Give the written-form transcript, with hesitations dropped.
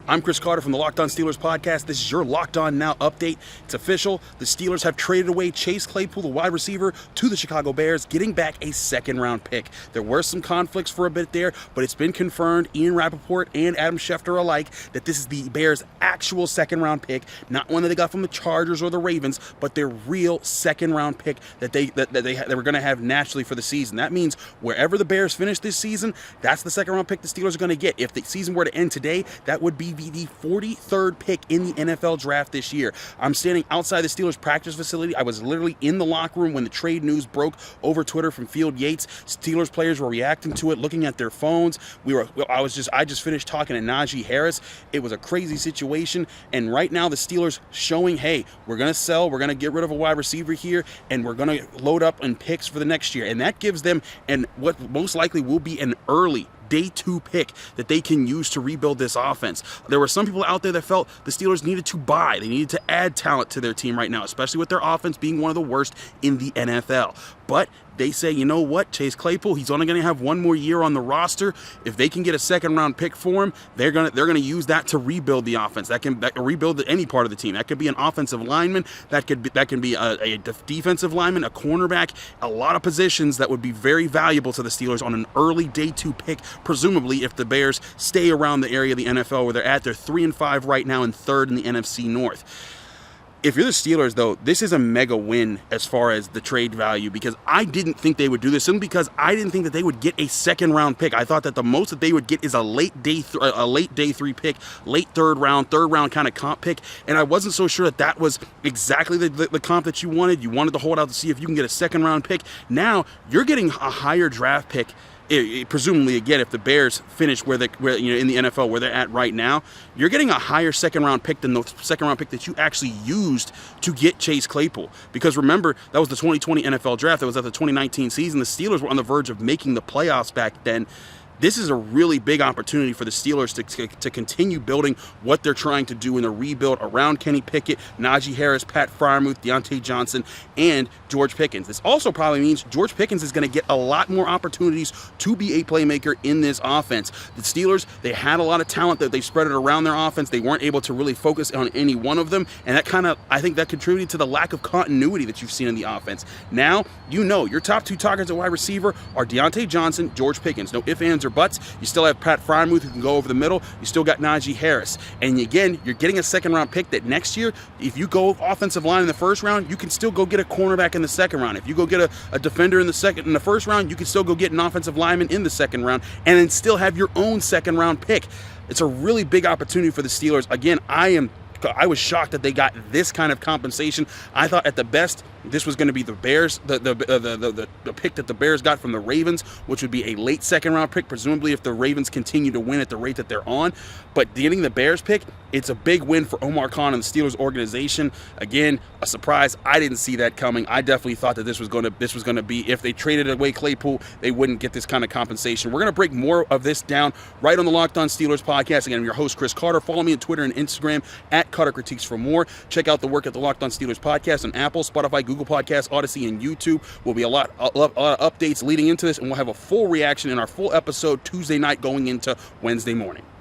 I'm Chris Carter from the Locked On Steelers podcast. This is your Locked On Now update. It's official. The Steelers have traded away Chase Claypool, the wide receiver, to the Chicago Bears, getting back a second-round pick. There were some conflicts for a bit there, but it's been confirmed, Ian Rappaport and Adam Schefter alike, that this is the Bears' actual second-round pick, not one that they got from the Chargers or the Ravens, but their real second-round pick that they were going to have naturally for the season. That means wherever the Bears finish this season, that's the second-round pick the Steelers are going to get. If the season were to end today, that would be the 43rd pick in the NFL draft this year. I'm standing outside the Steelers practice facility. I was literally in the locker room when the trade news broke over Twitter from Field Yates. Steelers players were reacting to it, looking at their phones. I just finished talking to Najee Harris. It was a crazy situation, and right now the Steelers showing, hey, we're going to sell, we're going to get rid of a wide receiver here, and we're going to load up on picks for the next year, and that gives them what most likely will be an early day 2 pick that they can use to rebuild this offense. There were some people out there that felt the Steelers needed to buy. They needed to add talent to their team right now, especially with their offense being one of the worst in the NFL. But they say, you know what, Chase Claypool, he's only going to have one more year on the roster. If they can get a second-round pick for him, they're going to use that to rebuild the offense. That can rebuild any part of the team. That could be an offensive lineman. That can be a defensive lineman, a cornerback, a lot of positions that would be very valuable to the Steelers on an early day 2 pick, presumably if the Bears stay around the area of the NFL where they're at. They're 3-5 right now and 3rd in the NFC North. If you're the Steelers, though, this is a mega win as far as the trade value, because I didn't think they would do this, simply because I didn't think that they would get a second-round pick. I thought that the most that they would get is a late day 3 pick, late third round kind of comp pick, and I wasn't so sure that was exactly the comp that you wanted. You wanted to hold out to see if you can get a second-round pick. Now you're getting a higher draft pick. Presumably, again, if the Bears finish where in the NFL where they're at right now, you're getting a higher second-round pick than the second-round pick that you actually used to get Chase Claypool. Because remember, that was the 2020 NFL draft. That was at the 2019 season. The Steelers were on the verge of making the playoffs back then. This is a really big opportunity for the Steelers to continue building what they're trying to do in the rebuild around Kenny Pickett, Najee Harris, Pat Freiermuth, Deontay Johnson, and George Pickens. This also probably means George Pickens is going to get a lot more opportunities to be a playmaker in this offense. The Steelers, they had a lot of talent that they spread it around their offense. They weren't able to really focus on any one of them, and I think that contributed to the lack of continuity that you've seen in the offense. Now, your top 2 targets at wide receiver are Deontay Johnson, George Pickens. No ifs, ands, or buts. You still have Pat Freiermuth who can go over the middle. You still got Najee Harris. And again, you're getting a second-round pick that next year, if you go offensive line in the first round, you can still go get a cornerback in the second round. If you go get a defender in the first round, you can still go get an offensive lineman in the second round and then still have your own second-round pick. It's a really big opportunity for the Steelers. Again, I was shocked that they got this kind of compensation. I thought at the best this was going to be the Bears, the pick that the Bears got from the Ravens, which would be a late second-round pick, presumably if the Ravens continue to win at the rate that they're on. But getting the Bears pick, it's a big win for Omar Khan and the Steelers organization. Again, a surprise. I didn't see that coming. I definitely thought that this was going to be, if they traded away Claypool, they wouldn't get this kind of compensation. We're going to break more of this down right on the Locked On Steelers podcast. Again, I'm your host, Chris Carter. Follow me on Twitter and Instagram at Carter Critiques for more. Check out the work at the Locked On Steelers podcast on Apple, Spotify, Google Podcasts, Odyssey, and YouTube. Will be a lot of updates leading into this, and we'll have a full reaction in our full episode Tuesday night going into Wednesday morning.